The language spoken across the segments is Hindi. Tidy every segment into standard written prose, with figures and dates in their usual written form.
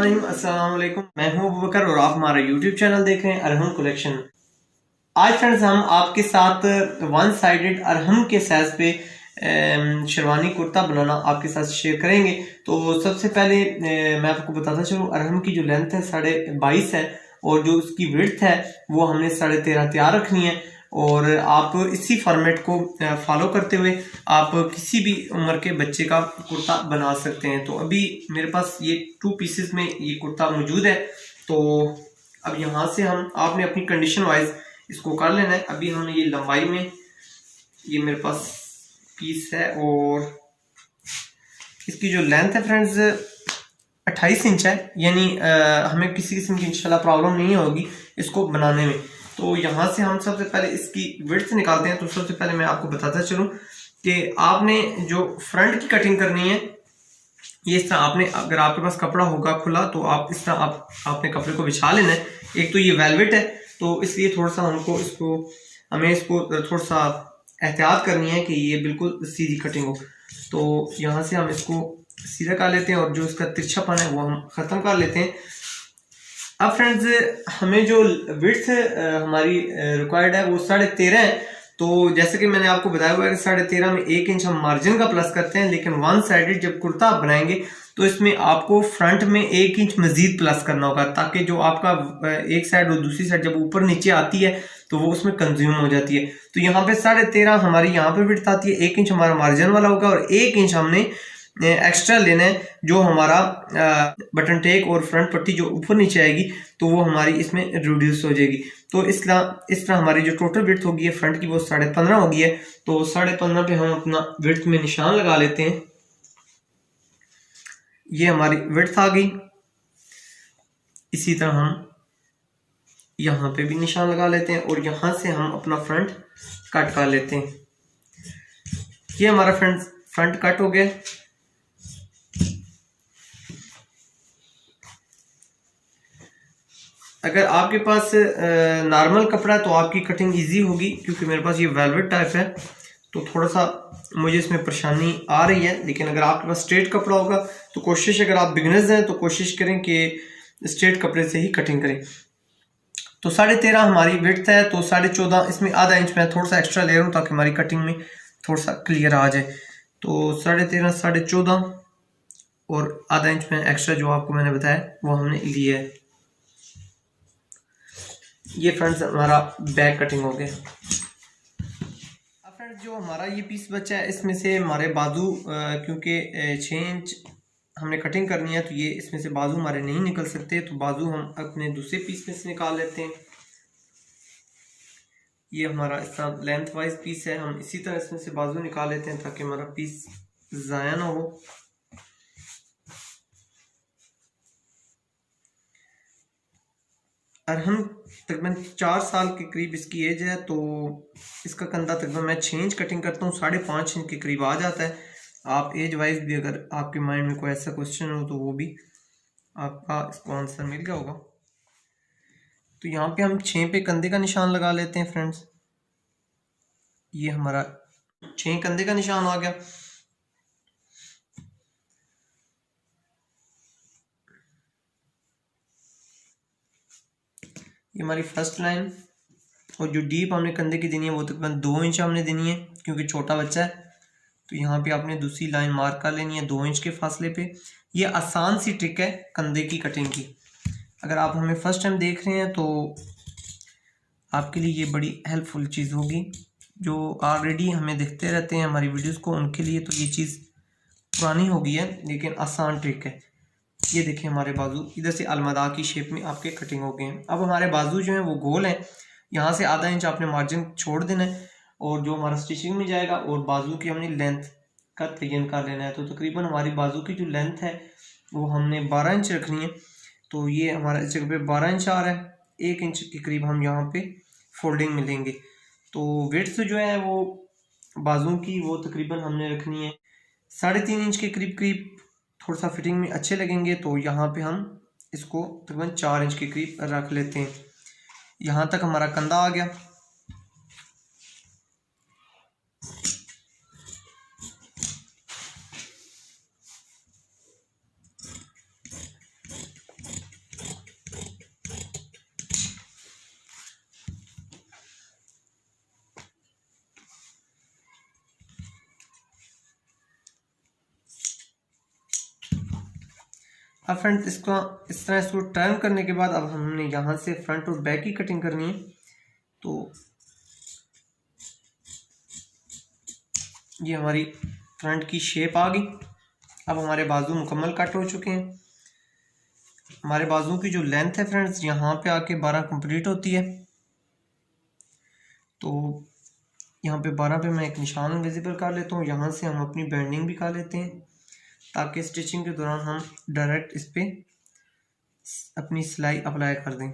अस्सलाम वालेकुम। मैं हूं अबू बकर और आप हमारा यूट्यूब चैनल देख रहे हैं अरहम कलेक्शन। आज फ्रेंड्स हम आपके साथ वन साइडेड अरहम के साइज पे शेरवानी कुर्ता बनाना आपके साथ शेयर करेंगे। तो सबसे पहले मैं आपको बताता चलूँ, अरहम की जो लेंथ है 22.5 है और जो उसकी विड्थ है वो हमने 13.5 तैयार रखनी है। और आप इसी फॉर्मेट को फॉलो करते हुए आप किसी भी उम्र के बच्चे का कुर्ता बना सकते हैं। तो अभी मेरे पास ये 2 पीसेस में ये कुर्ता मौजूद है। तो अब यहाँ से हम आपने अपनी कंडीशन वाइज इसको कर लेना है। अभी हमने ये लंबाई में ये मेरे पास पीस है और इसकी जो लेंथ है फ्रेंड्स 28 इंच है, यानी हमें किसी किस्म की इंशाल्लाह प्रॉब्लम नहीं होगी इसको बनाने में। तो यहाँ से हम सबसे पहले इसकी विड्थ निकालते हैं। तो सबसे पहले मैं आपको बताता चलूँ कि आपने जो फ्रंट की कटिंग करनी है ये इस तरह आपने, अगर आपके पास कपड़ा होगा खुला तो आप इस तरह आपने कपड़े को बिछा लेना है। एक तो ये वेलवेट है तो इसलिए थोड़ा सा हमें इसको थोड़ा सा एहतियात करनी है कि ये बिल्कुल सीधी कटिंग हो। तो यहाँ से हम इसको सीधा कर लेते हैं और जो इसका तिरछापन है वो हम ख़त्म कर लेते हैं। अब फ्रेंड्स हमें जो विड्थ हमारी रिक्वायर्ड है वो 13.5 है। तो जैसे कि मैंने आपको बताया हुआ है कि 13.5 में 1 इंच हम मार्जिन का प्लस करते हैं, लेकिन वन साइडेड जब कुर्ता आप बनाएंगे तो इसमें आपको फ्रंट में 1 इंच मजीद प्लस करना होगा, ताकि जो आपका एक साइड और दूसरी साइड जब ऊपर नीचे आती है तो वो उसमें कंज्यूम हो जाती है। तो यहाँ पे 13.5 हमारी यहाँ पे विड्थ आती है, 1 इंच हमारा मार्जिन वाला होगा और 1 इंच हमने एक्स्ट्रा लेना है जो हमारा बटन टेक और फ्रंट पट्टी जो ऊपर नीचे आएगी तो वो हमारी इसमें रिड्यूस हो जाएगी। तो इस तरह हमारी जो टोटल विड्थ होगी है फ्रंट की वो 15.5 होगी है। तो 15.5 पे हम अपना विड्थ में निशान लगा लेते हैं। ये हमारी विड्थ आ गई। इसी तरह हम यहाँ पे भी निशान लगा लेते हैं और यहाँ से हम अपना फ्रंट कट कर लेते हैं। ये हमारा फ्रंट कट हो गया। अगर आपके पास नॉर्मल कपड़ा है तो आपकी कटिंग इजी होगी, क्योंकि मेरे पास ये वेलवेट टाइप है तो थोड़ा सा मुझे इसमें परेशानी आ रही है। लेकिन अगर आपके पास स्ट्रेट कपड़ा होगा तो कोशिश, अगर आप बिगनर्स हैं तो कोशिश करें कि स्ट्रेट कपड़े से ही कटिंग करें। तो 13.5 हमारी विड्थ है, तो 14.5 इसमें आधा इंच मैं थोड़ा सा एक्स्ट्रा ले रहा हूँ ताकि हमारी कटिंग में थोड़ा सा क्लियर आ जाए। तो 13.5 14.5 और आधा इंच में एक्स्ट्रा जो आपको मैंने बताया वो हमने लिया है। ये फ्रेंड्स हमारा बैक कटिंग हो गया। अब फ्रेंड्स जो हमारा ये पीस बचा है इसमें से हमारे बाजू, क्योंकि 6 इंच हमने कटिंग करनी है तो ये इसमें से बाजू हमारे नहीं निकल सकते, तो बाजू हम अपने दूसरे पीस में से निकाल लेते हैं। ये हमारा इसका लेंथ वाइज पीस है, हम इसी तरह इसमें से बाजू निकाल लेते हैं ताकि हमारा पीस ज़ाया ना हो। अरहम तकरीबन 4 साल के करीब इसकी एज है, तो इसका कंधा तकरीबन मैं 6 इंच कटिंग करता हूँ, 5.5 इंच के करीब आ जाता है। आप एज वाइज भी अगर आपके माइंड में कोई ऐसा क्वेश्चन हो तो वो भी आपका इसको आंसर मिल गया होगा। तो यहाँ पे हम 6 पे कंधे का निशान लगा लेते हैं फ्रेंड्स। ये हमारा 6 कंधे का निशान आ गया। ये हमारी फर्स्ट लाइन, और जो डीप हमने कंधे की देनी है वो तकरीबन 2 इंच हमने देनी है क्योंकि छोटा बच्चा है। तो यहाँ पे आपने दूसरी लाइन मार्क कर लेनी है 2 इंच के फासले पे। ये आसान सी ट्रिक है कंधे की कटिंग की। अगर आप हमें फर्स्ट टाइम देख रहे हैं तो आपके लिए ये बड़ी हेल्पफुल चीज़ होगी। जो ऑलरेडी हमें देखते रहते हैं हमारी वीडियोस को, उनके लिए तो ये चीज़ पुरानी हो गई है, लेकिन आसान ट्रिक है। ये देखिए हमारे बाजू इधर से अलमदा की शेप में आपके कटिंग हो गए हैं। अब हमारे बाजू जो हैं वो गोल हैं, यहाँ से आधा इंच आपने मार्जिन छोड़ देना है और जो हमारा स्टिचिंग में जाएगा और बाजू की हमने लेंथ का तयन कर लेना है। तो तकरीबन हमारी बाजू की जो लेंथ है वो हमने 12 इंच रखनी है। तो ये हमारा इस जगह पे 12 इंच आ रहा है, 1 इंच के करीब हम यहाँ पे फोल्डिंग में लेंगे। तो विड्थ जो है वो बाजू की वो तकरीबन हमने रखनी है 3.5 इंच के करीब करीब, थोड़ा सा फिटिंग में अच्छे लगेंगे। तो यहाँ पे हम इसको तकरीबन 4 इंच के करीब रख लेते हैं। यहाँ तक हमारा कंधा आ गया। अब फ्रेंड्स इसको इस तरह इसको टर्न करने के बाद अब हमने यहाँ से फ्रंट और बैक की कटिंग करनी है। तो ये हमारी फ्रंट की शेप आ गई। अब हमारे बाजू मुकम्मल कट हो चुके हैं। हमारे बाजू की जो लेंथ है फ्रेंड्स यहाँ पे आके 12 कंप्लीट होती है। तो यहाँ पे 12 पे मैं एक निशान विजिबल कर लेता हूँ। यहाँ से हम अपनी बेंडिंग भी कर लेते हैं ताकि स्टिचिंग के दौरान हम डायरेक्ट इस पे अपनी सिलाई अप्लाई कर दें।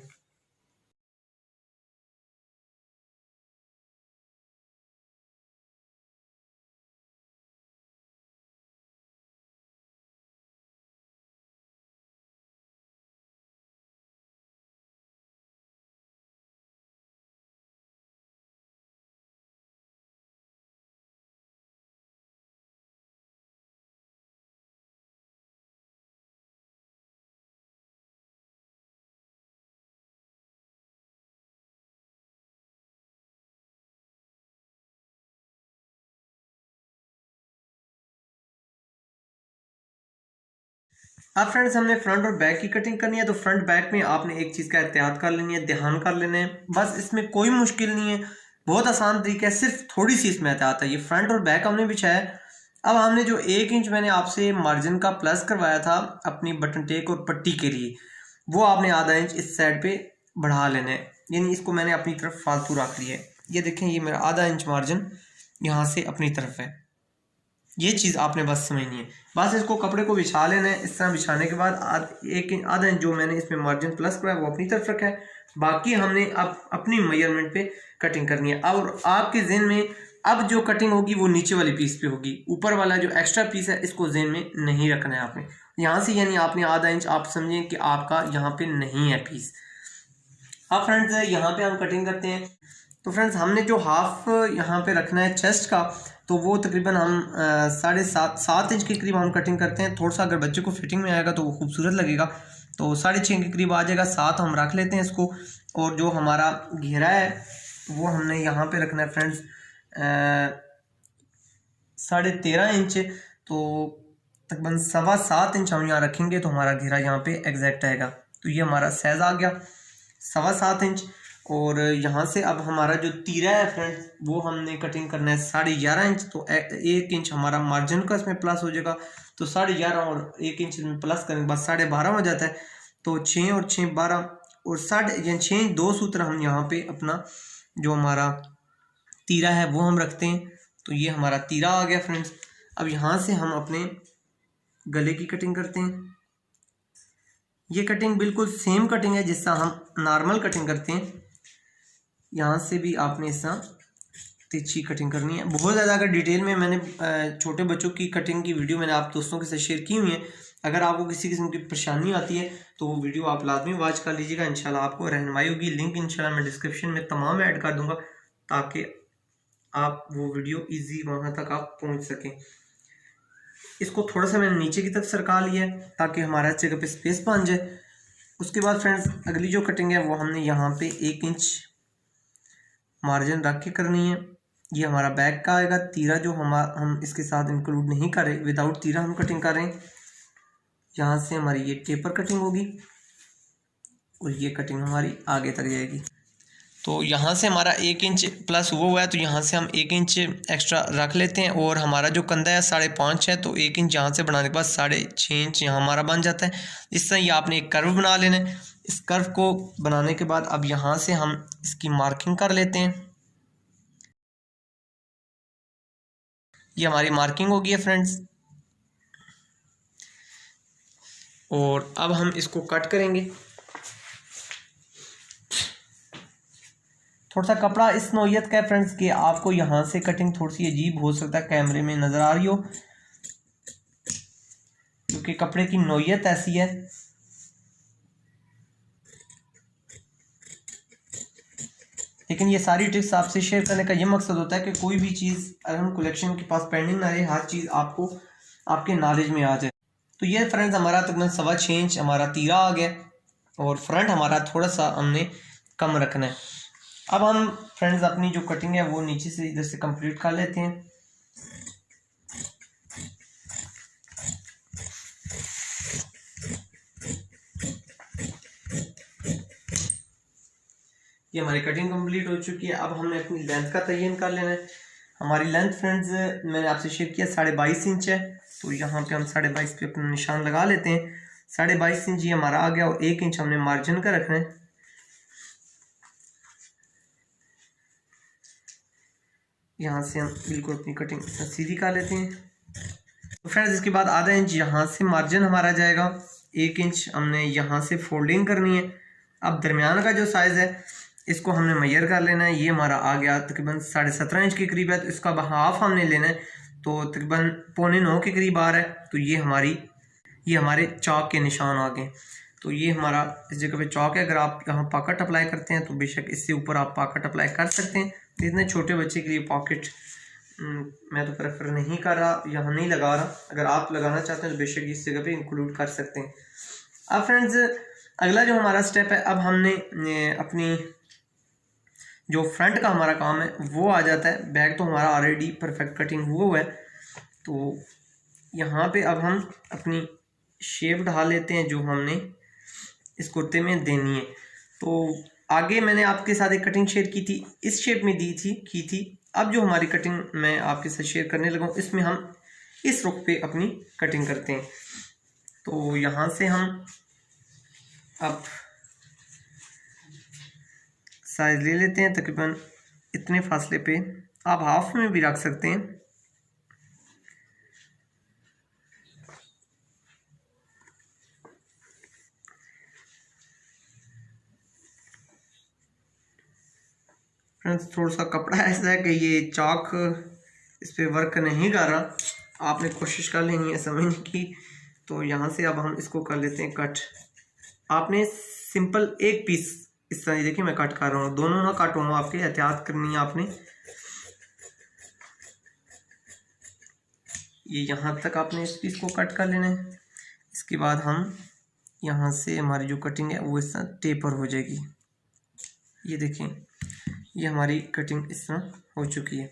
अब फ्रेंड्स हमने फ्रंट और बैक की कटिंग करनी है। तो फ्रंट बैक में आपने एक चीज़ का एहतियात कर लेनी है, ध्यान कर लेना है। बस इसमें कोई मुश्किल नहीं है, बहुत आसान तरीका है, सिर्फ थोड़ी सी इसमें एहतियात है। ये फ्रंट और बैक हमने बिछाया है। अब हमने जो 1 इंच मैंने आपसे मार्जिन का प्लस करवाया था अपनी बटन टेक और पट्टी के लिए, वो आपने आधा इंच इस साइड पे बढ़ा लेना है, यानी इसको मैंने अपनी तरफ फालतू रख लिया है। ये देखें, ये मेरा आधा इंच मार्जिन यहाँ से अपनी तरफ है। ये चीज़ आपने बस समझनी है। बस इसको कपड़े को बिछा लेना है। इस तरह बिछाने के बाद आधा इंच जो मैंने इसमें मार्जिन प्लस करा है वो अपनी तरफ रखा है। बाकी हमने अब अपनी मेजरमेंट पे कटिंग करनी है। और आपके ज़हन में अब जो कटिंग होगी वो नीचे वाली पीस पे होगी, ऊपर वाला जो एक्स्ट्रा पीस है इसको ज़हन में नहीं रखना है आपने। यहाँ से यानी आपने आधा इंच आप समझें कि आपका यहाँ पे नहीं है पीस। अब फ्रेंड्स यहाँ पे हम कटिंग करते हैं। तो फ्रेंड्स हमने जो हाफ यहाँ पे रखना है चेस्ट का, तो वो तकरीबन हम 7.5 इंच के करीब हम कटिंग करते हैं। थोड़ा सा अगर बच्चे को फिटिंग में आएगा तो वो खूबसूरत लगेगा, तो 6.5 के करीब आ जाएगा। 7 हम रख लेते हैं इसको। और जो हमारा घेरा है वो हमने यहाँ पे रखना है फ्रेंड्स 13.5 इंच। तो तकरीबन 7.25 इंच हम यहाँ रखेंगे तो हमारा घेरा यहाँ पे एग्जैक्ट आएगा। तो ये हमारा साइज आ गया 7.25 इंच। और यहाँ से अब हमारा जो तीरा है फ्रेंड्स वो हमने कटिंग करना है 11.5 इंच। तो 1 इंच हमारा मार्जिन का इसमें प्लस हो जाएगा। तो 11.5 और 1 इंच इसमें प्लस करने के बाद 12.5 हो जाता है। तो 6 और 6 12 और 6 2 सूत्र हम यहाँ पे अपना जो हमारा तीरा है वो हम रखते हैं। तो ये हमारा तीरा आ गया फ्रेंड्स। अब यहाँ से हम अपने गले की कटिंग करते हैं। ये कटिंग बिल्कुल सेम कटिंग है जिससे हम नॉर्मल कटिंग करते हैं। यहाँ से भी आपने इस तरह तिरछी कटिंग करनी है। बहुत ज़्यादा अगर डिटेल में मैंने छोटे बच्चों की कटिंग की वीडियो मैंने आप दोस्तों के साथ शेयर की हुई है। अगर आपको किसी किस्म की परेशानी आती है तो वो वीडियो आप लाजमी वॉच कर लीजिएगा, इंशाल्लाह आपको रहनुमाई होगी। लिंक इंशाल्लाह मैं डिस्क्रिप्शन में तमाम ऐड कर दूंगा ताकि आप वो वीडियो ईजी वहाँ तक आप पहुँच सकें। इसको थोड़ा सा मैंने नीचे की तरफ सरका लिया है ताकि हमारा जगह पे स्पेस बन जाए। उसके बाद फ्रेंड्स अगली जो कटिंग है वो हमने यहाँ पे 1 इंच मार्जिन रख के करनी है। ये हमारा बैक का आएगा। तीरा जो हम इसके साथ इंक्लूड नहीं कर रहे, विदाउट तीरा हम कटिंग कर रहे हैं। यहाँ से हमारी ये टेपर कटिंग होगी और ये कटिंग हमारी आगे तक जाएगी। तो यहाँ से हमारा 1 इंच प्लस हुआ है, तो यहाँ से हम 1 इंच एक्स्ट्रा रख लेते हैं। और हमारा जो कंधा है 5.5 है, तो 1 इंच यहाँ से बनाने के बाद 6.5 इंच यहाँ हमारा बन जाता है। इस तरह ये आपने एक कर्व बना लेना है। इस कर्व को बनाने के बाद अब यहाँ से हम इसकी मार्किंग कर लेते हैं। ये हमारी मार्किंग हो गई है फ्रेंड्स। और अब हम इसको कट करेंगे। थोड़ा सा कपड़ा इस नौयत का है फ्रेंड्स कि आपको यहाँ से कटिंग थोड़ी सी अजीब हो सकता है, कैमरे में नज़र आ रही हो, क्योंकि कपड़े की नौयत ऐसी है। लेकिन ये सारी टिप्स आपसे शेयर करने का ये मकसद होता है कि कोई भी चीज़ अरहम कलेक्शन के पास पेंडिंग ना रहे, हर चीज़ आपको आपके नॉलेज में आ जाए। तो ये फ्रेंड्स हमारा तकरीबन 6.25 इंच हमारा तीरा आ गया और फ्रंट हमारा थोड़ा सा हमने कम रखना है। अब हम फ्रेंड्स अपनी जो कटिंग है वो नीचे से इधर से कंप्लीट कर लेते हैं। ये हमारी कटिंग कंप्लीट हो चुकी है। अब हमने अपनी लेंथ का तयन कर लेना है। हमारी लेंथ फ्रेंड्स मैंने आपसे शेयर किया 22.5 इंच है, तो यहाँ पे हम 22.5 पे अपना निशान लगा लेते हैं। 22.5 इंच ये हमारा आ गया और 1 इंच हमने मार्जिन का रखना है। यहाँ से हम बिल्कुल अपनी कटिंग सीधी कर लेते हैं। तो फ्रेंड्स इसके बाद आधा इंच यहाँ से मार्जिन हमारा जाएगा, 1 इंच हमने यहाँ से फोल्डिंग करनी है। अब दरमियान का जो साइज़ है इसको हमने मेजर कर लेना है। ये हमारा आ गया तकरीबन 17.5 इंच के करीब है, तो इसका हाफ हमने लेना है, तो तकरीबन 8.25 के करीब आ रहा है। तो ये हमारे चौक के निशान आ गए। तो ये हमारा इस जगह पे चौक है। अगर आप यहाँ पॉकेट अप्लाई करते हैं तो बेशक इससे ऊपर आप पॉकेट अप्लाई कर सकते हैं। इतने छोटे बच्चे के लिए पॉकेट मैं तो प्रेफर नहीं कर रहा, यहाँ नहीं लगा रहा। अगर आप लगाना चाहते हैं तो बेशक इस जगह पे इंक्लूड कर सकते हैं। अब फ्रेंड्स अगला जो हमारा स्टेप है, अब हमने अपनी जो फ्रंट का हमारा काम है वो आ जाता है। बैक तो हमारा ऑलरेडी परफेक्ट कटिंग हुआ है, तो यहाँ पे अब हम अपनी शेप ढाल लेते हैं जो हमने इस कुर्ते में देनी है। तो आगे मैंने आपके साथ एक कटिंग शेयर की थी, इस शेप में की थी। अब जो हमारी कटिंग मैं आपके साथ शेयर करने लगा हूँ, इसमें हम इस रुख पे अपनी कटिंग करते हैं। तो यहाँ से हम अब साइज ले लेते हैं तकरीबन इतने फासले पे, आप हाफ में भी रख सकते हैं। फ्रेंड्स थोड़ा सा कपड़ा ऐसा है कि ये चाक इस पर वर्क नहीं कर रहा, आपने कोशिश कर लेनी है समझने की। तो यहाँ से अब हम इसको कर लेते हैं कट। आपने सिंपल एक पीस इस तरह देखिए मैं कट कर रहा हूँ, दोनों ना कट हों, आपके एहतियात करनी है आपने। ये यहाँ तक आपने इस पीस को कट कर लेना है। इसके बाद हम यहाँ से हमारी जो कटिंग है वो इस तरह टेपर हो जाएगी। ये देखें ये हमारी कटिंग इस तरह हो चुकी है।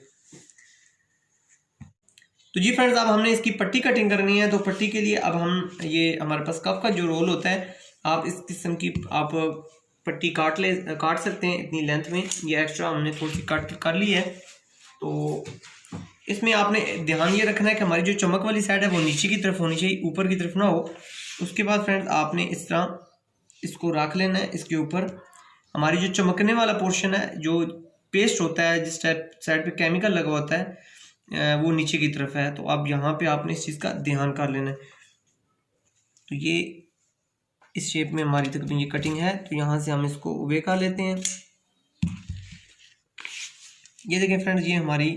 तो जी फ्रेंड्स अब हमने इसकी पट्टी कटिंग करनी है। तो पट्टी के लिए अब हम ये हमारे पास कफ का जो रोल होता है, आप इस किस्म की आप पट्टी काट सकते हैं इतनी लेंथ में। ये एक्स्ट्रा हमने थोड़ी सी कट कर ली है। तो इसमें आपने ध्यान ये रखना है कि हमारी जो चमक वाली साइड है वो नीचे की तरफ होनी चाहिए, ऊपर की तरफ ना हो। उसके बाद फ्रेंड्स आपने इस तरह इसको रख लेना है। इसके ऊपर हमारी जो चमकने वाला पोर्शन है, जो पेस्ट होता है जिस टाइप साइड पे केमिकल लगा होता है, वो नीचे की तरफ है। तो अब यहाँ पे आपने इस चीज़ का ध्यान कर लेना है। तो ये इस शेप में हमारी तकरीबन ये कटिंग है। तो यहाँ से हम इसको उबे कर लेते हैं। ये देखें फ्रेंड्स ये हमारी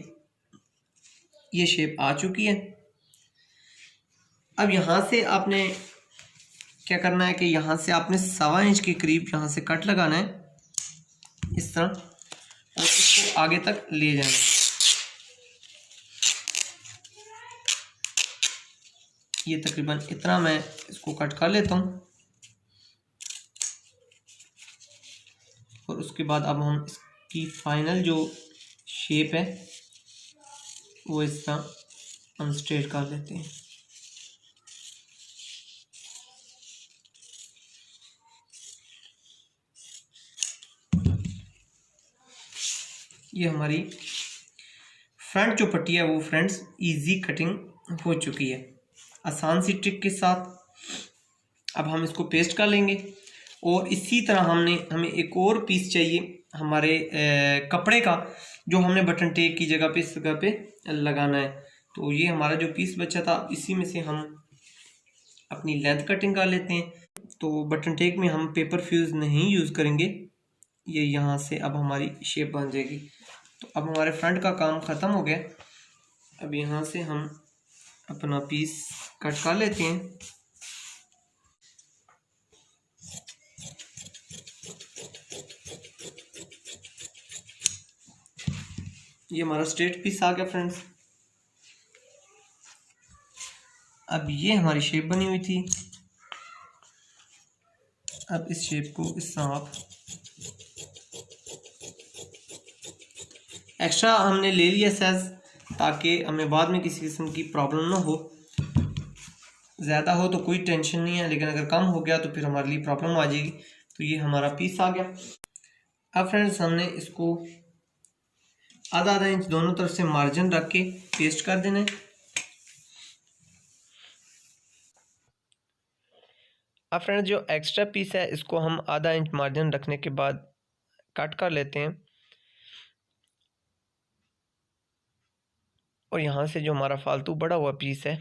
ये शेप आ चुकी है। अब यहाँ से आपने क्या करना है कि यहाँ से आपने 1.25 इंच के करीब यहाँ से कट लगाना है इस तरह, और इसको आगे तक ले जाना है। ये तकरीबन इतना मैं इसको कट कर लेता हूँ। और उसके बाद अब हम इसकी फाइनल जो शेप है वो इस तरह हम स्ट्रेट कर लेते हैं। ये हमारी फ्रंट जो पट्टी है वो फ्रेंड्स इजी कटिंग हो चुकी है आसान सी ट्रिक के साथ। अब हम इसको पेस्ट कर लेंगे। और इसी तरह हमें एक और पीस चाहिए हमारे कपड़े का, जो हमने बटन टेप की जगह पे इस जगह पे लगाना है। तो ये हमारा जो पीस बचा था इसी में से हम अपनी लेंथ कटिंग कर लेते हैं। तो बटन टेप में हम पेपर फ्यूज़ नहीं यूज़ करेंगे। ये यहाँ से अब हमारी शेप बन जाएगी। तो अब हमारे फ्रंट का काम ख़त्म हो गया। अब यहाँ से हम अपना पीस कट कर लेते हैं। ये हमारा स्ट्रेट पीस आ गया फ्रेंड्स। अब ये हमारी शेप बनी हुई थी। अब इस शेप को इस तरह आप एक्स्ट्रा हमने ले लिया साइज, ताकि हमें बाद में किसी किस्म की प्रॉब्लम ना हो। ज़्यादा हो तो कोई टेंशन नहीं है, लेकिन अगर कम हो गया तो फिर हमारे लिए प्रॉब्लम आ जाएगी। तो ये हमारा पीस आ गया। अब फ्रेंड्स हमने इसको आधा आधा इंच दोनों तरफ से मार्जिन रख के पेस्ट कर देना है। अब फ्रेंड्स जो एक्स्ट्रा पीस है इसको हम आधा इंच मार्जिन रखने के बाद कट कर लेते हैं और यहाँ से जो हमारा फालतू बड़ा हुआ पीस है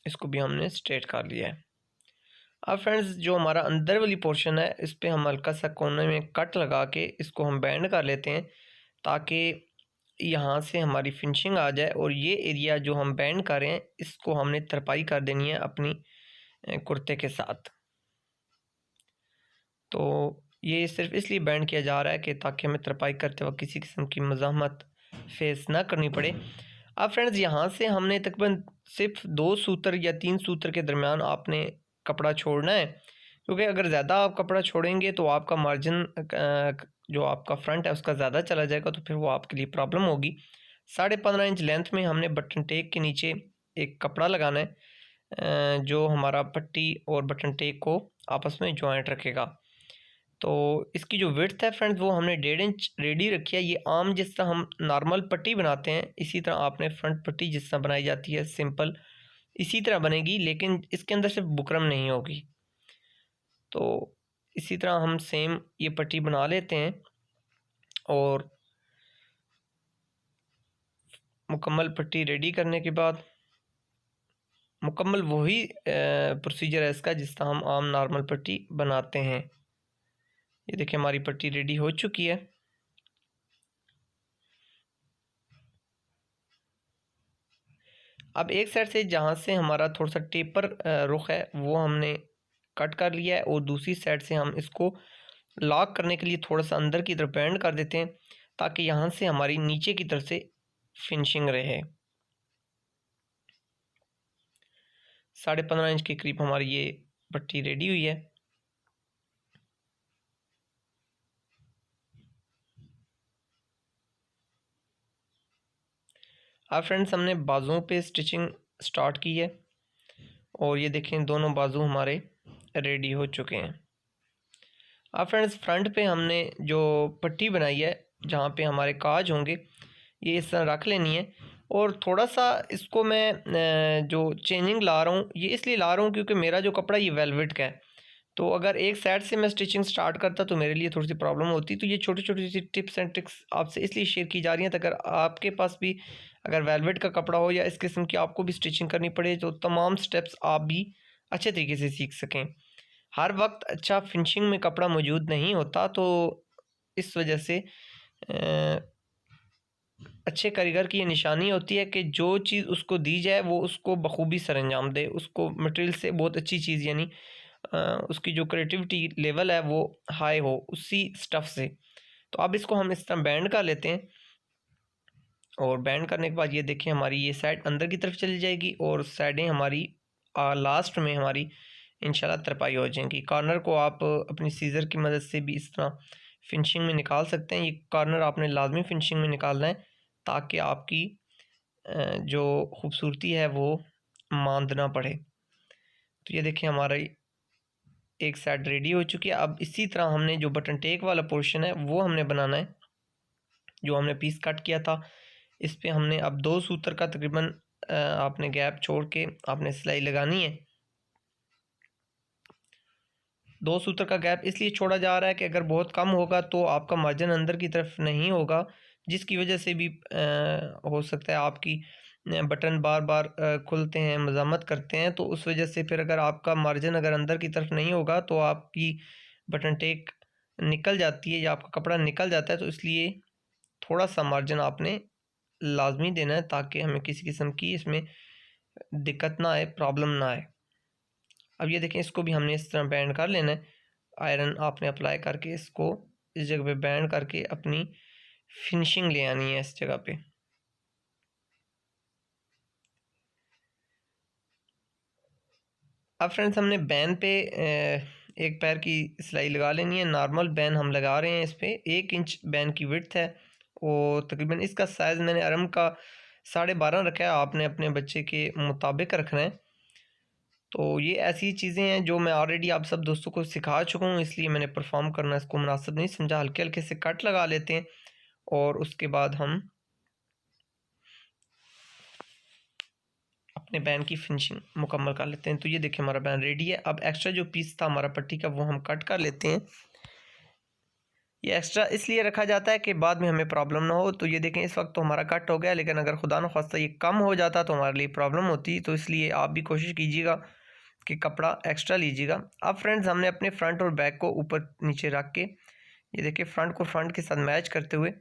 इसको भी हमने स्ट्रेट कर लिया है। अब फ्रेंड्स जो हमारा अंदर वाली पोर्शन है इस पर हम हल्का सा कोने में कट लगा के इसको हम बैंड कर लेते हैं ताकि यहाँ से हमारी फिनिशिंग आ जाए। और ये एरिया जो हम बैंड कर रहे हैं इसको हमने तरपाई कर देनी है अपनी कुर्ते के साथ। तो ये सिर्फ इसलिए बैंड किया जा रहा है कि ताकि हमें तरपाई करते वक्त किसी किस्म की मज़ाहमत फेस ना करनी पड़े। अब फ्रेंड्स यहाँ से हमने तकरीबन सिर्फ 2 सूत्र या 3 सूत्र के दरमियान आपने कपड़ा छोड़ना है, क्योंकि अगर ज़्यादा आप कपड़ा छोड़ेंगे तो आपका मार्जिन जो आपका फ्रंट है उसका ज़्यादा चला जाएगा, तो फिर वो आपके लिए प्रॉब्लम होगी। 15.5 इंच लेंथ में हमने बटन टेक के नीचे एक कपड़ा लगाना है जो हमारा पट्टी और बटन टेक को आपस में जॉइंट रखेगा। तो इसकी जो विड्थ है फ्रेंड्स वो हमने 1.5 इंच रेडी रखी है। ये आम जिस तरह हम नॉर्मल पट्टी बनाते हैं इसी तरह आपने फ्रंट पट्टी जिस तरह बनाई जाती है सिंपल इसी तरह बनेगी, लेकिन इसके अंदर सिर्फ बुकरम नहीं होगी। तो इसी तरह हम सेम ये पट्टी बना लेते हैं और मुकम्मल पट्टी रेडी करने के बाद मुकम्मल वही प्रोसीजर है इसका जिस तरह हम आम नॉर्मल पट्टी बनाते हैं। ये देखिए हमारी पट्टी रेडी हो चुकी है। अब एक साइड से जहाँ से हमारा थोड़ा सा टेपर रुख है वो हमने कट कर लिया है और दूसरी साइड से हम इसको लॉक करने के लिए थोड़ा सा अंदर की तरफ बेंड कर देते हैं ताकि यहाँ से हमारी नीचे की तरफ से फिनिशिंग रहे। 15.5 इंच के करीब हमारी ये पट्टी रेडी हुई है। अब फ्रेंड्स हमने बाजुओं पे स्टिचिंग स्टार्ट की है और ये देखें दोनों बाजू हमारे रेडी हो चुके हैं। अब फ्रेंड्स फ्रंट पे हमने जो पट्टी बनाई है जहाँ पे हमारे काज होंगे ये इस तरह रख लेनी है। और थोड़ा सा इसको मैं जो चेंजिंग ला रहा हूँ ये इसलिए ला रहा हूँ क्योंकि मेरा जो कपड़ा ये वेलवेट का है, तो अगर एक साइड से मैं स्टिचिंग स्टार्ट करता तो मेरे लिए थोड़ी सी प्रॉब्लम होती। तो ये छोटी छोटी सी टिप्स एंड ट्रिक्स आपसे इसलिए शेयर की जा रही हैं, तो अगर आपके पास भी अगर वेलवेट का कपड़ा हो या इस किस्म की आपको भी स्टिचिंग करनी पड़े तो तमाम स्टेप्स आप भी अच्छे तरीके से सीख सकें। हर वक्त अच्छा फिनिशिंग में कपड़ा मौजूद नहीं होता, तो इस वजह से अच्छे कारीगर की ये निशानी होती है कि जो चीज़ उसको दी जाए वो उसको बखूबी सरंजाम दे, उसको मटेरियल से बहुत अच्छी चीज़ यानी उसकी जो क्रिएटिविटी लेवल है वो हाई हो उसी स्टफ़ से। तो अब इसको हम इस तरह बैंड कर लेते हैं और बैंड करने के बाद ये देखें हमारी ये साइड अंदर की तरफ चली जाएगी और साइडें हमारी लास्ट में हमारी इंशाल्लाह तरपाई हो जाएंगी। कॉर्नर को आप अपनी सीज़र की मदद से भी इस तरह फिनिशिंग में निकाल सकते हैं। ये कॉर्नर आपने लाजमी फिनिशिंग में निकालना है ताकि आपकी जो खूबसूरती है वो मांद ना पड़े। तो ये देखें हमारा एक साइड रेडी हो चुकी है। अब इसी तरह हमने जो बटन टेक वाला पोर्शन है वो हमने बनाना है। जो हमने पीस कट किया था इस पे हमने अब 2 सूत्र का तकरीबन आपने गैप छोड़ के आपने सिलाई लगानी है। 2 सूत्र का गैप इसलिए छोड़ा जा रहा है कि अगर बहुत कम होगा तो आपका मार्जिन अंदर की तरफ नहीं होगा, जिसकी वजह से भी हो सकता है आपकी बटन बार बार खुलते हैं मज़ामत करते हैं। तो उस वजह से फिर अगर आपका मार्जिन अगर अंदर की तरफ नहीं होगा तो आपकी बटन टेक निकल जाती है या आपका कपड़ा निकल जाता है। तो इसलिए थोड़ा सा मार्जिन आपने लाजमी देना है ताकि हमें किसी किस्म की इसमें दिक्कत ना आए, प्रॉब्लम ना आए। अब ये देखें इसको भी हमने इस तरह बैंड कर लेना है। आयरन आपने अप्लाई करके इसको इस जगह पे बैंड करके अपनी फिनिशिंग ले आनी है इस जगह पे। अब फ्रेंड्स हमने बैन पे एक पैर की सिलाई लगा लेनी है। नॉर्मल बैन हम लगा रहे हैं, इस पर 1 इंच बैन की विड्थ है और तकरीबन इसका साइज़ मैंने अरम का 12.5 रखा है। आपने अपने बच्चे के मुताबिक रखना है। तो ये ऐसी चीज़ें हैं जो मैं ऑलरेडी आप सब दोस्तों को सिखा चुका हूँ, इसलिए मैंने परफॉर्म करना इसको मुनासिब नहीं समझा। हल्के हल्के से कट लगा लेते हैं और उसके बाद हम अपने बैन की फिनिशिंग मुकम्मल कर लेते हैं। तो ये देखिए हमारा बैन रेडी है। अब एक्स्ट्रा जो पीस था हमारा पट्टी का वो हम कट कर लेते हैं। ये एक्स्ट्रा इसलिए रखा जाता है कि बाद में हमें प्रॉब्लम ना हो। तो ये देखें इस वक्त तो हमारा कट हो गया, लेकिन अगर खुदा न खास्ता ये कम हो जाता तो हमारे लिए प्रॉब्लम होती। तो इसलिए आप भी कोशिश कीजिएगा कि कपड़ा एक्स्ट्रा लीजिएगा। अब फ्रेंड्स हमने अपने फ्रंट और बैक को ऊपर नीचे रख के ये देखिए फ्रंट को फ्रंट के साथ मैच करते हुए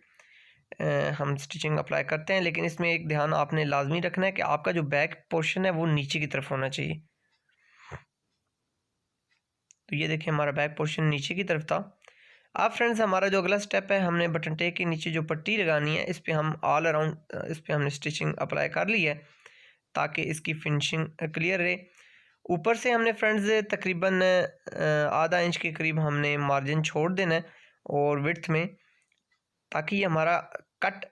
हम स्टिचिंग अप्लाई करते हैं। लेकिन इसमें एक ध्यान आपने लाजमी रखना है कि आपका जो बैक पोर्शन है वो नीचे की तरफ होना चाहिए। तो ये देखिए हमारा बैक पोर्शन नीचे की तरफ था। अब फ्रेंड्स हमारा जो अगला स्टेप है, हमने बटन टेक के नीचे जो पट्टी लगानी है इस पर हम ऑल अराउंड इस पर हमने स्टिचिंग अप्लाई कर ली है ताकि इसकी फिनिशिंग क्लियर रहे। ऊपर से हमने फ्रेंड्स तकरीबन आधा इंच के करीब हमने मार्जिन छोड़ देना है और विड्थ में, ताकि ये हमारा कट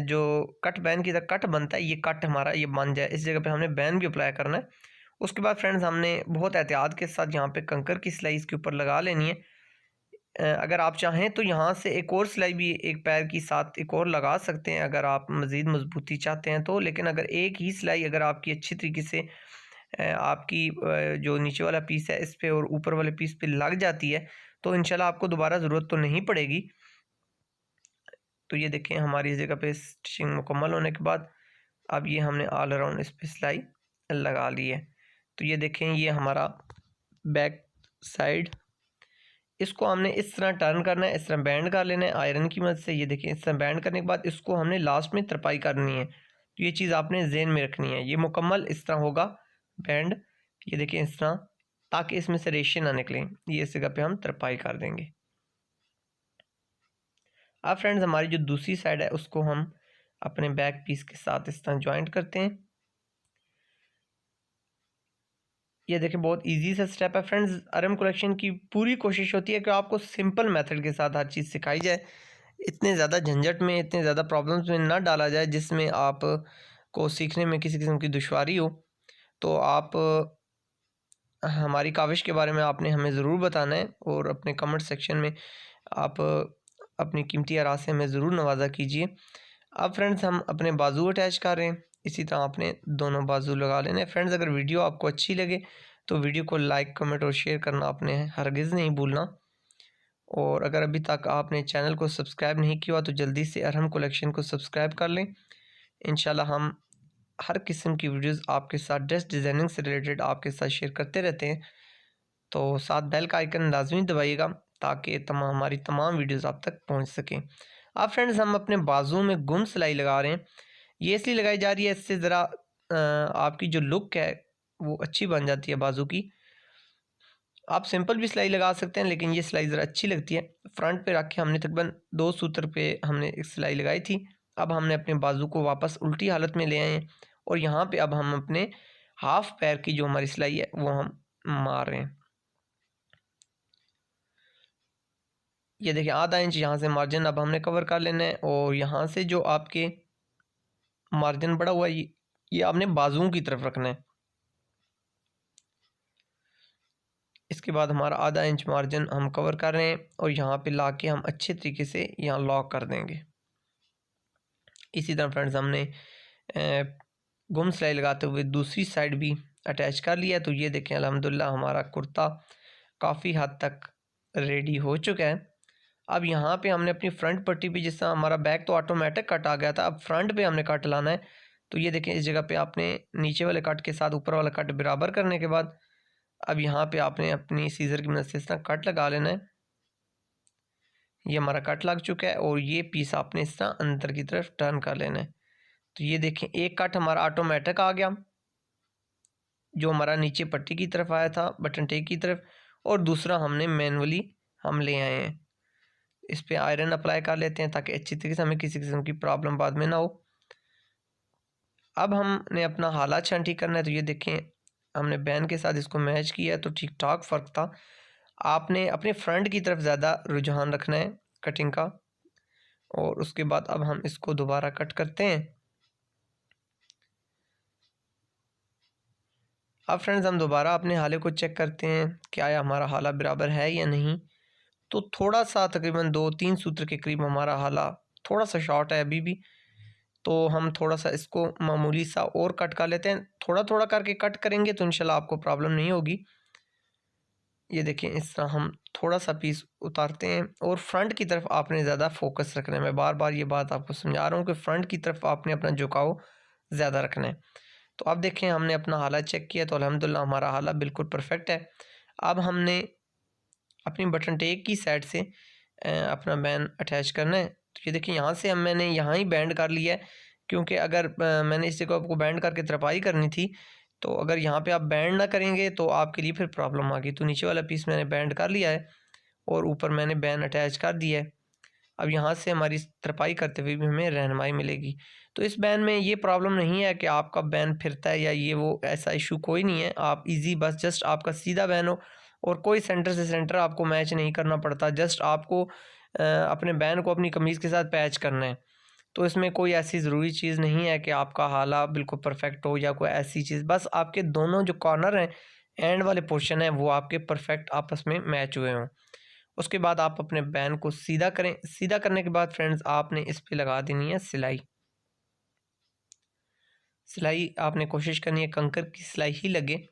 जो कट बैन की तरह कट बनता है ये कट हमारा ये बन जाए। इस जगह पे हमने बैन भी अप्लाई करना है। उसके बाद फ्रेंड्स हमने बहुत एहतियात के साथ यहाँ पे कंकर की सिलाई इसके ऊपर लगा लेनी है। अगर आप चाहें तो यहाँ से एक और सिलाई भी एक पैर की साथ एक और लगा सकते हैं अगर आप मज़ीद मजबूती चाहते हैं तो। लेकिन अगर एक ही सिलाई अगर आपकी अच्छी तरीके से आपकी जो नीचे वाला पीस है इस पे और ऊपर वाले पीस पे लग जाती है तो इंशाल्लाह आपको दोबारा ज़रूरत तो नहीं पड़ेगी। तो ये देखें हमारी इस जगह पे स्टिचिंग मुकम्मल होने के बाद अब ये हमने ऑल अराउंड इस पर सिलाई लगा ली है। तो ये देखें ये हमारा बैक साइड, इसको हमने इस तरह टर्न करना है, इस तरह बैंड कर लेना है आयरन की मदद से। ये देखें इस तरह बैंड करने के बाद इसको हमने लास्ट में तरपाई करनी है। तो ये चीज़ आपने ज़हन में रखनी है। ये मुकम्मल इस तरह होगा बैंड, ये देखें इस तरह, ताकि इसमें से रेशे ना निकलें। ये इस जगह पे हम तरपाई कर देंगे। अब फ्रेंड्स हमारी जो दूसरी साइड है उसको हम अपने बैक पीस के साथ इस तरह ज्वाइंट करते हैं। ये देखिए बहुत इजी सा स्टेप है फ्रेंड्स। RM कलेक्शन की पूरी कोशिश होती है कि आपको सिंपल मेथड के साथ हर चीज़ सिखाई जाए, इतने ज़्यादा झंझट में इतने ज़्यादा प्रॉब्लम्स में ना डाला जाए जिसमें आप को सीखने में किसी किस्म की दुश्वारी हो। तो आप हमारी काविश के बारे में आपने हमें ज़रूर बताना है और अपने कमेंट सेक्शन में आप अपनी कीमती आरा से हमें ज़रूर नवाजा कीजिए। अब फ्रेंड्स हम अपने बाजू अटैच कर रहे हैं, इसी तरह आपने दोनों बाजू लगा लेने। फ्रेंड्स अगर वीडियो आपको अच्छी लगे तो वीडियो को लाइक कमेंट और शेयर करना आपने हरगिज़ नहीं भूलना। और अगर अभी तक आपने चैनल को सब्सक्राइब नहीं किया तो जल्दी से अरहम कलेक्शन को सब्सक्राइब कर लें। इंशाल्लाह हम हर किस्म की वीडियोस आपके साथ ड्रेस डिज़ाइनिंग से रिलेटेड आपके साथ शेयर करते रहते हैं। तो साथ बेल का आइकन लाजमी दबाइएगा ताकि हमारी तमाम वीडियोस आप तक पहुंच सकें। अब फ्रेंड्स हम अपने बाजू में गुम सिलाई लगा रहे हैं। ये इसलिए लगाई जा रही है, इससे ज़रा आपकी जो लुक है वो अच्छी बन जाती है बाजू की। आप सिंपल भी सिलाई लगा सकते हैं लेकिन ये सिलाई ज़रा अच्छी लगती है। फ्रंट पे रख के हमने तकरीबन 2 सूत्र पे हमने एक सिलाई लगाई थी। अब हमने अपने बाजू को वापस उल्टी हालत में ले आए हैं और यहाँ पे अब हम अपने हाफ पैर की जो हमारी सिलाई है वो हम मार रहे हैं। ये देखिए आधा इंच यहाँ से मार्जिन अब हमने कवर कर लेना है और यहाँ से जो आपके मार्जिन बढ़ा हुआ है ये आपने बाजुओं की तरफ रखना है। इसके बाद हमारा आधा इंच मार्जिन हम कवर कर रहे हैं और यहाँ पे ला के हम अच्छे तरीके से यहाँ लॉक कर देंगे। इसी तरह फ्रेंड्स हमने गुम सिलाई लगाते हुए दूसरी साइड भी अटैच कर लिया। तो ये देखें अल्हम्दुलिल्लाह हमारा कुर्ता काफ़ी हद तक रेडी हो चुका है। अब यहाँ पे हमने अपनी फ्रंट पट्टी पे, जिस तरह हमारा बैक तो ऑटोमेटिक कट आ गया था, अब फ्रंट पे हमने कट लाना है। तो ये देखें इस जगह पे आपने नीचे वाले कट के साथ ऊपर वाला कट बराबर करने के बाद अब यहाँ पे आपने अपनी सीज़र की मदद से इस तरह कट लगा लेना है। ये हमारा कट लग चुका है और ये पीस आपने इस तरह अंदर की तरफ टर्न कर लेना है। तो ये देखें एक कट हमारा ऑटोमेटिक आ गया जो हमारा नीचे पट्टी की तरफ आया था बटन टेक की तरफ, और दूसरा हमने मैनुअली हम ले आए हैं। इस पर आयरन अप्लाई कर लेते हैं ताकि अच्छी तरीके से हमें किसी किस्म की प्रॉब्लम बाद में ना हो। अब हमने अपना हालात छांटी करना है। तो ये देखें हमने बैन के साथ इसको मैच किया तो ठीक ठाक फ़र्क था। आपने अपने फ्रंट की तरफ ज़्यादा रुझान रखना है कटिंग का। और उसके बाद अब हम इसको दोबारा कट करते हैं। अब फ्रेंड्स हम दोबारा अपने हाले को चेक करते हैं क्या हमारा हाला बराबर है या नहीं। तो थोड़ा सा तकरीबन 2-3 सूत्र के करीब हमारा हाला थोड़ा सा शॉर्ट है अभी भी, तो हम थोड़ा सा इसको मामूली सा और कट कर लेते हैं। थोड़ा थोड़ा करके कट करेंगे तो इंशाल्लाह आपको प्रॉब्लम नहीं होगी। ये देखें, इस तरह हम थोड़ा सा पीस उतारते हैं और फ्रंट की तरफ आपने ज़्यादा फोकस रखना है। मैं बार बार ये बात आपको समझा रहा हूँ कि फ्रंट की तरफ आपने अपना झुकाव ज़्यादा रखना है। तो अब देखें, हमने अपना हाला चेक किया तो अल्हम्दुलिल्लाह हमारा हाला बिल्कुल परफेक्ट है। अब हमने अपनी बटन टेक की साइड से अपना बैंड अटैच करना है। तो ये देखिए, यहाँ से मैंने यहाँ ही बैंड कर लिया है, क्योंकि अगर मैंने इसी को आपको बैंड करके तरपाई करनी थी तो अगर यहाँ पे आप बैंड ना करेंगे तो आपके लिए फिर प्रॉब्लम आ गई। तो नीचे वाला पीस मैंने बैंड कर लिया है और ऊपर मैंने बैंड अटैच कर दिया है। अब यहाँ से हमारी तरपाई करते हुए भी हमें रहनुमाई मिलेगी। तो इस बैंड में ये प्रॉब्लम नहीं है कि आपका बैंड फिरता है या ये वो, ऐसा इशू कोई नहीं है। आप इजी बस जस्ट आपका सीधा बैंड हो और कोई सेंटर से सेंटर आपको मैच नहीं करना पड़ता। जस्ट आपको अपने बैंड को अपनी कमीज़ के साथ पैच करना है। तो इसमें कोई ऐसी ज़रूरी चीज़ नहीं है कि आपका हाला बिल्कुल परफेक्ट हो या कोई ऐसी चीज़। बस आपके दोनों जो कॉर्नर हैं, एंड वाले पोर्शन हैं, वो आपके परफेक्ट आपस में मैच हुए हों। उसके बाद आप अपने बैंड को सीधा करें। सीधा करने के बाद फ्रेंड्स आपने इस पे लगा देनी है सिलाई। सिलाई आपने कोशिश करनी है कंकर की सिलाई ही लगे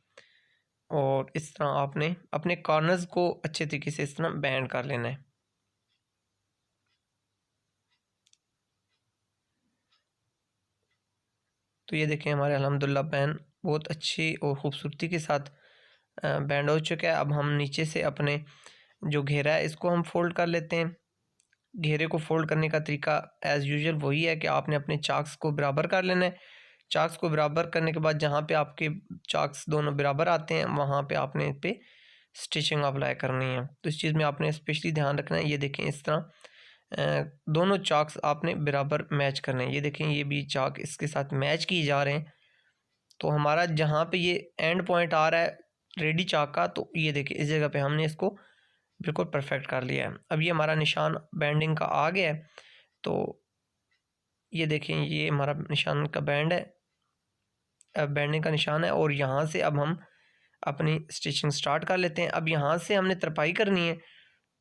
और इस तरह आपने अपने कॉर्नर्स को अच्छे तरीके से इस तरह बैंड कर लेना है। तो ये देखें, हमारे अल्हम्दुलिल्लाह बैंड बहुत अच्छी और ख़ूबसूरती के साथ बैंड हो चुका है। अब हम नीचे से अपने जो घेरा है इसको हम फोल्ड कर लेते हैं। घेरे को फोल्ड करने का तरीका एज़ यूजुअल वही है कि आपने अपने चाक्स को बराबर कर लेना है। चाक्स को बराबर करने के बाद जहाँ पे आपके चाक्स दोनों बराबर आते हैं वहाँ पे आपने पे स्टिचिंग अप्लाई करनी है। तो इस चीज़ में आपने स्पेशली ध्यान रखना है। ये देखें, इस तरह दोनों चाक्स आपने बराबर मैच करने हैं। ये देखें, ये भी चाक इसके साथ मैच किए जा रहे हैं। तो हमारा जहाँ पे ये एंड पॉइंट आ रहा है रेडी चाक का, तो ये देखें इस जगह पे हमने इसको बिल्कुल परफेक्ट कर लिया है। अब ये हमारा निशान बैंडिंग का आ गया है। तो ये देखें, ये हमारा निशान का बैंड है, बैंडिंग का निशान है। और यहाँ से अब हम अपनी स्टिचिंग स्टार्ट कर लेते हैं। अब यहाँ से हमने तरपाई करनी है,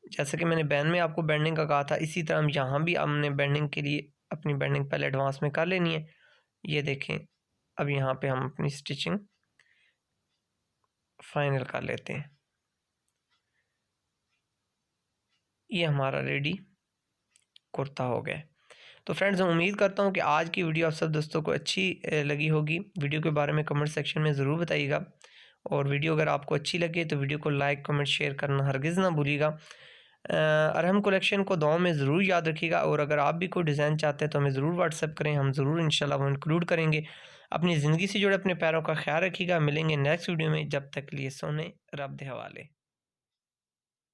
जैसे कि मैंने बैंड में आपको बैंडिंग का कहा था, इसी तरह हम यहाँ भी हमने बैंडिंग के लिए अपनी बैंडिंग पहले एडवांस में कर लेनी है। ये देखें, अब यहाँ पे हम अपनी स्टिचिंग फाइनल कर लेते हैं। ये हमारा रेडी कुर्ता हो गया। तो फ्रेंड्स, मैं उम्मीद करता हूँ कि आज की वीडियो आप सब दोस्तों को अच्छी लगी होगी। वीडियो के बारे में कमेंट सेक्शन में ज़रूर बताइएगा और वीडियो अगर आपको अच्छी लगे तो वीडियो को लाइक कमेंट शेयर करना हरगिज़ ना भूलिएगा। अरहम कलेक्शन को दुआ में ज़रूर याद रखिएगा और अगर आप भी कोई डिज़ाइन चाहते हैं तो हमें ज़रूर व्हाट्सअप करें, हम ज़रूर इंशाल्लाह वो इंक्लूड करेंगे। अपनी ज़िंदगी से जुड़े अपने पैरों का ख्याल रखिएगा। मिलेंगे नेक्स्ट वीडियो में, जब तक लिए सोने रब दे हवाले।